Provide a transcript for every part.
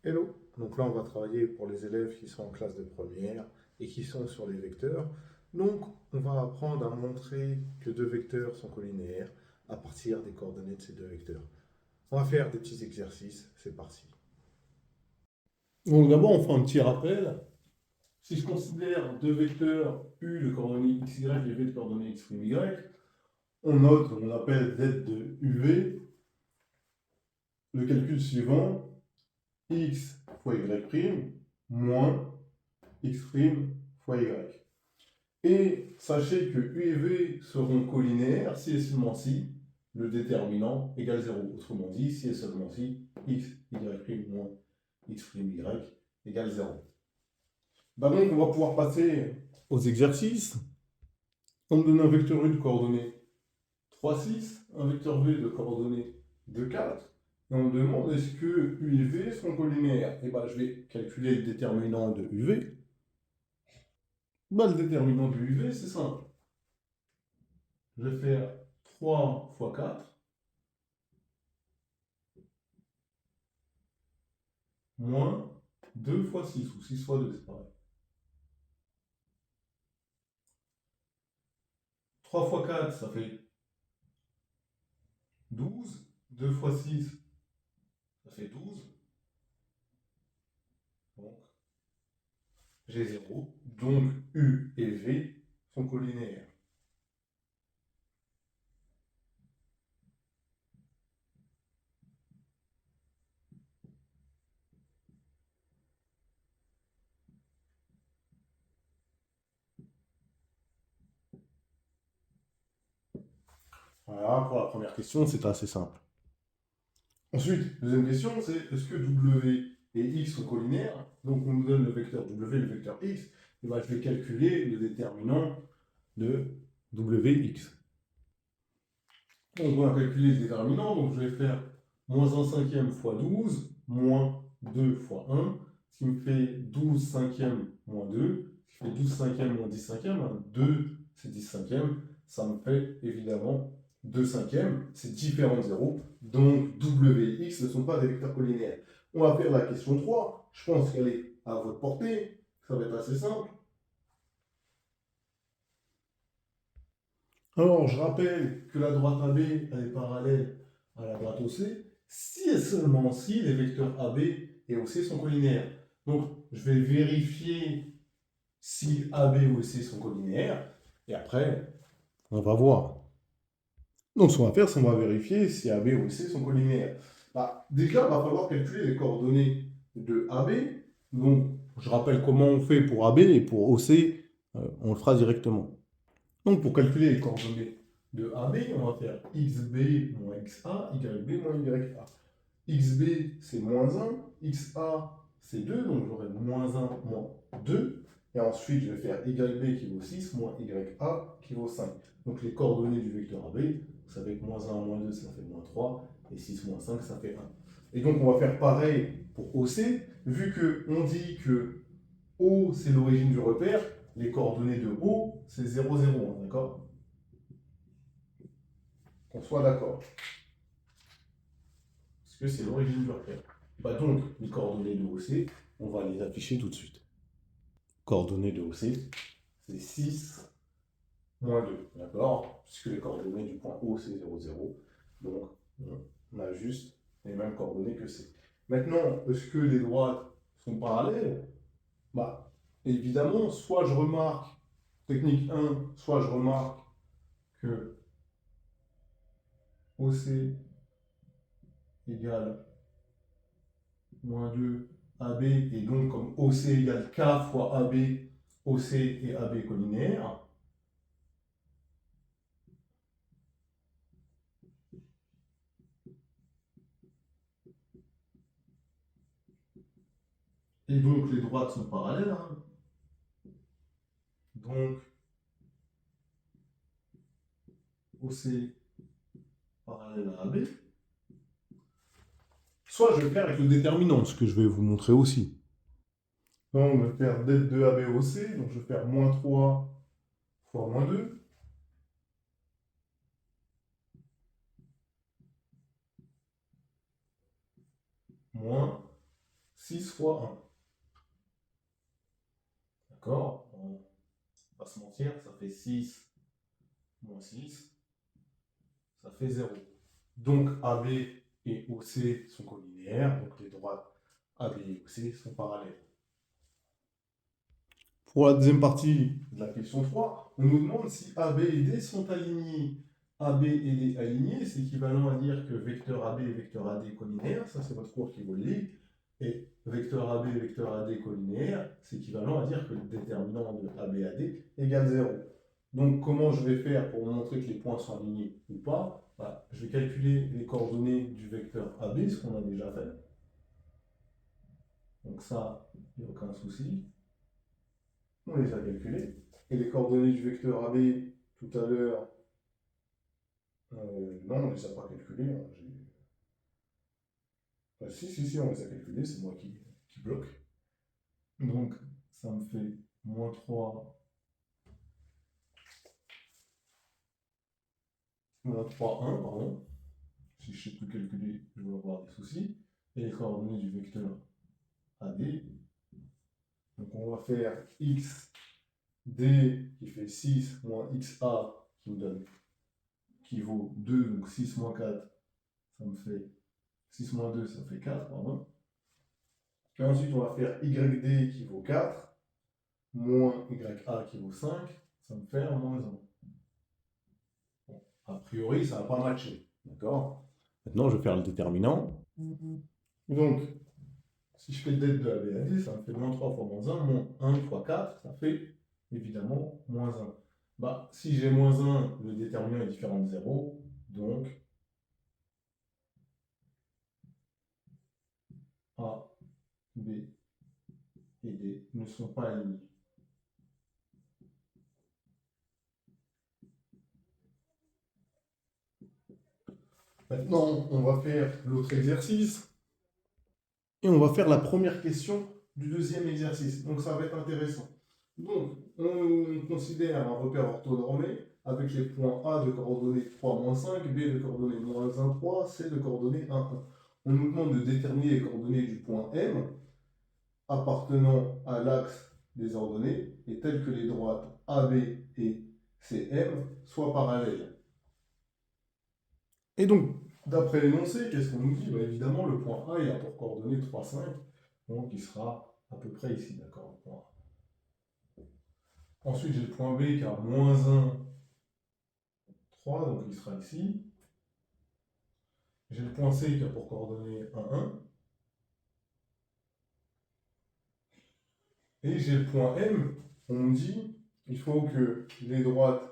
Hello! Donc là, on va travailler pour les élèves qui sont en classe de première et qui sont sur les vecteurs. Donc, on va apprendre à montrer que deux vecteurs sont collinéaires à partir des coordonnées de ces deux vecteurs. On va faire des petits exercices, c'est parti. Donc d'abord, on fait un petit rappel. Si je considère deux vecteurs U de coordonnées x, y et v de coordonnées x', y, on note, on appelle z de uv le calcul suivant, x fois y' moins x' fois y. Et sachez que U et V seront collinéaires si et seulement si le déterminant égale 0. Autrement dit, si et seulement si x, y' moins x' y égale 0. Bah donc, on va pouvoir passer aux exercices. On me donne un vecteur U de coordonnées 3, 6, un vecteur V de coordonnées 2, 4. Et on me demande est-ce que U et V sont collinéaires. Et bah, je vais calculer le déterminant de UV. Bah, le déterminant de UV, c'est simple. Je vais faire 3 fois 4 moins 2 fois 6, ou 6 fois 2, c'est pareil. 3 fois 4, ça fait 12. 2 fois 6, ça fait 12. Donc, j'ai 0. Donc, U et V sont collinéaires. Voilà, pour la première question, c'est assez simple. Ensuite, deuxième question, c'est est-ce que W et X sont collinaires? Donc on nous donne le vecteur W et le vecteur X. Et ben, je vais calculer le déterminant de Wx. Donc on va calculer le déterminant, donc je vais faire moins 1 cinquième fois 12, moins 2 fois 1, ce qui me fait 12 cinquièmes moins 2, ce qui fait 12 cinquièmes moins 10 cinquièmes, 2 c'est 10 cinquièmes, ça me fait évidemment 2 cinquièmes, c'est différent de 0, donc W et X ne sont pas des vecteurs collinéaires. On va faire la question 3, je pense qu'elle est à votre portée, ça va être assez simple. Alors, je rappelle que la droite AB elle est parallèle à la droite OC si et seulement si les vecteurs AB et OC sont collinaires. Donc, je vais vérifier si AB ou OC sont collinaires et après, on va voir. Donc, ce qu'on va faire, c'est qu'on va vérifier si AB ou OC sont collinaires. Bah, déjà, il va falloir calculer les coordonnées de AB. Donc, je rappelle comment on fait pour AB et pour OC, on le fera directement. Donc, pour calculer les coordonnées de AB, on va faire xb moins xa, yb moins ya. Xb, c'est moins 1, xa, c'est 2, donc j'aurai moins 1 moins 2. Et ensuite, je vais faire yb qui vaut 6 moins ya qui vaut 5. Donc, les coordonnées du vecteur AB, vous savez que moins 1 moins 2, ça fait moins 3, et 6 moins 5, ça fait 1. Et donc, on va faire pareil pour OC, vu qu'on dit que O, c'est l'origine du repère, les coordonnées de O, c'est 0, 0, d'accord? Qu'on soit d'accord. Parce que c'est l'origine du repère. Bah donc, les coordonnées de OC, on va les afficher tout de suite. Coordonnées de OC, c'est 6 moins 2, d'accord? Puisque les coordonnées du point O, c'est 0, 0. Donc, on a juste les mêmes coordonnées que C. Maintenant, est-ce que les droites sont parallèles? Bah, évidemment, soit je remarque, technique 1, soit je remarque que OC égale moins 2 AB, et donc comme OC égale K fois AB, OC et AB collinaires. Et donc les droites sont parallèles. Hein. Donc OC parallèle à AB. Soit je vais faire avec le déterminant, ce que je vais vous montrer aussi. Donc on va faire det de AB OC, donc je vais faire moins 3 fois moins 2. Moins 6 fois 1. D'accord? On va pas se mentir, ça fait 6 moins 6, ça fait 0. Donc AB et OC sont collinéaires, donc les droites AB et OC sont parallèles. Pour la deuxième partie de la question 3, on nous demande si AB et D sont alignés. AB et D alignés, c'est équivalent à dire que vecteur AB et vecteur AD collinéaires, ça c'est votre cours qui vous le dit, et vecteur AB et vecteur AD collinéaires, c'est équivalent à dire que le déterminant de AB et AD égale 0. Donc comment je vais faire pour montrer que les points sont alignés ou pas? Je vais calculer les coordonnées du vecteur AB, ce qu'on a déjà fait. Donc ça, il n'y a aucun souci. On les a calculées. Et les coordonnées du vecteur AB, tout à l'heure, non, on ne les a pas calculées. Hein, si, on les a calculées, c'est moi qui bloque. Donc, ça me fait moins 3, moins 3, 1, pardon. Si je ne sais plus calculer, je vais avoir des soucis. Et les coordonnées du vecteur AD. Donc, on va faire x d qui fait 6 moins xa qui me donne, qui vaut 2, donc 6 moins 4, ça me fait 6 moins 2, ça fait 4, pardon. Et ensuite, on va faire yd qui vaut 4, moins ya qui vaut 5, ça me fait un moins 1. Bon, a priori, ça ne va pas matcher. D'accord? Maintenant, je vais faire le déterminant. Donc, si je fais le det de AB à D, ça me fait moins 3 fois moins 1, moins 1 fois 4, ça fait évidemment moins 1. Si j'ai moins 1, le déterminant est différent de 0, donc A, B et D ne sont pas alignés. Maintenant, on va faire l'autre exercice. Et on va faire la première question du deuxième exercice. Donc ça va être intéressant. Donc, on considère un repère orthonormé avec les points A de coordonnées 3, 5, B de coordonnées -1, 3, C de coordonnées 1, 1. On nous demande de déterminer les coordonnées du point M appartenant à l'axe des ordonnées et telles que les droites AB et CM soient parallèles. Et donc, d'après l'énoncé, qu'est-ce qu'on nous dit? Évidemment, le point A, il a pour coordonnées 3, 5, donc il sera à peu près ici, d'accord, le point A. Ensuite, j'ai le point B qui a -1, 3, donc il sera ici. J'ai le point C qui a pour coordonnées 1, 1. Et j'ai le point M, on me dit, il faut que les droites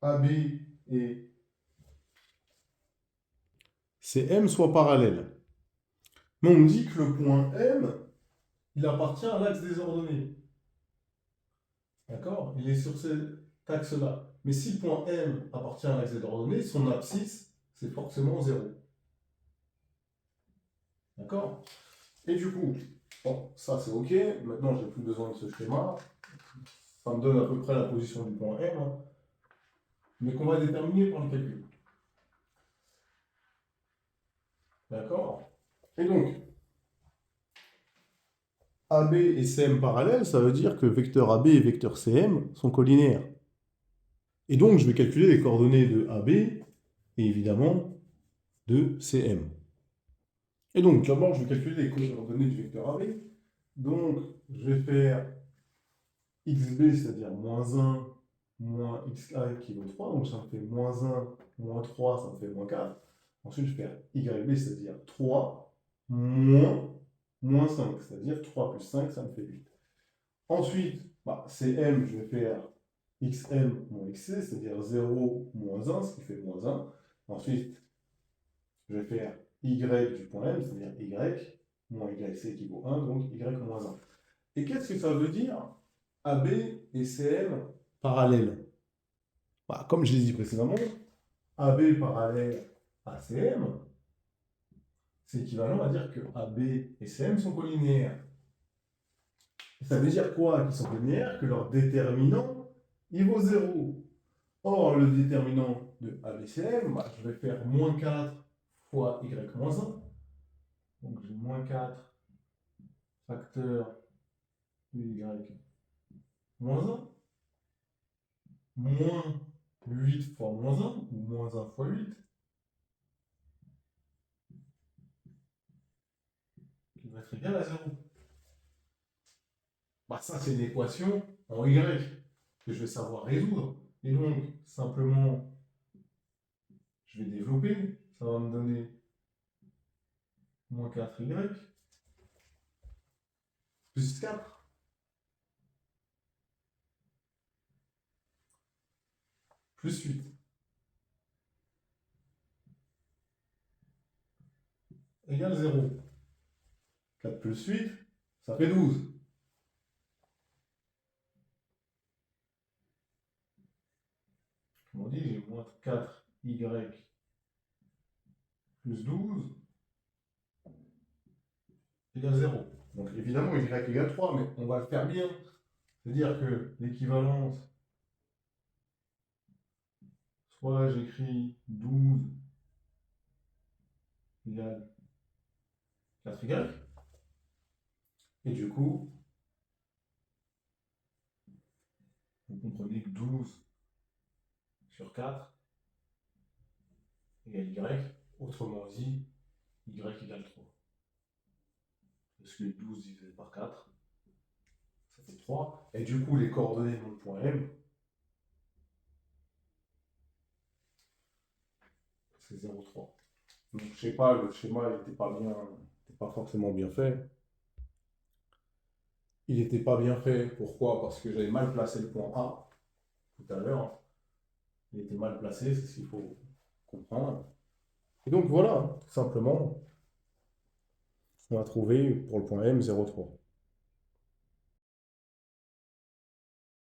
AB et CM soient parallèles. Mais on me dit que le point M, il appartient à l'axe des ordonnées. D'accord? Il est sur cet axe-là. Mais si le point M appartient à l'axe des ordonnées, son abscisse, c'est forcément 0. D'accord? Et du coup, bon, ça c'est OK. Maintenant, je n'ai plus besoin de ce schéma. Ça me donne à peu près la position du point M, hein, mais qu'on va déterminer par le calcul. D'accord? Et donc, AB et CM parallèles, ça veut dire que vecteur AB et vecteur CM sont collinéaires. Et donc, je vais calculer les coordonnées de AB et évidemment de CM. Et donc, d'abord, je vais calculer les coordonnées du vecteur AB. Donc, je vais faire xb, c'est-à-dire -1, moins xa qui vaut 3. Donc, ça me fait -1, moins 3, ça me fait -4. Ensuite, je vais faire yb, c'est-à-dire 3, moins 5, c'est-à-dire 3 plus 5, ça me fait 8. Ensuite, cm, je vais faire xm moins xc, c'est-à-dire 0, moins 1, ce qui fait -1. Ensuite, je vais faire y du point M, c'est-à-dire y, moins yc qui vaut 1, donc y moins 1. Et qu'est-ce que ça veut dire AB et CM parallèles? Comme je l'ai dit précédemment, AB parallèle à CM, c'est équivalent à dire que AB et CM sont collinéaires. Ça veut dire quoi qu'ils sont collinéaires? Que leur déterminant, il vaut 0. Or, le déterminant de ABCM, je vais faire -4 fois y moins 1. Donc j'ai moins 4 facteur de y moins 1, moins 8 fois moins 1, ou moins 1 fois 8, qui va être égal à 0. Bah, ça, c'est une équation en y que je vais savoir résoudre. Et donc, simplement, je vais développer. Ça va me donner moins 4y plus 4 plus 8 égale 0. 4 plus 8, ça fait 12. Comme on dit, j'ai moins 4y plus 12 égale 0. Donc évidemment, y égale 3, mais on va le faire bien. C'est-à-dire que l'équivalence, soit j'écris 12 égale 4y, et du coup, vous comprenez que 12 sur 4 égale y, autrement dit, y égale 3. Parce que 12 divisé par 4, ça fait 3. Et du coup, les coordonnées de mon point M, c'est 0,3. Donc, je sais pas, le schéma n'était pas bien, n'était pas forcément bien fait. Il n'était pas bien fait. Pourquoi? Parce que j'avais mal placé le point A tout à l'heure. Il était mal placé, c'est ce qu'il faut comprendre. Et donc voilà, tout simplement, on a trouvé pour le point M 0,3.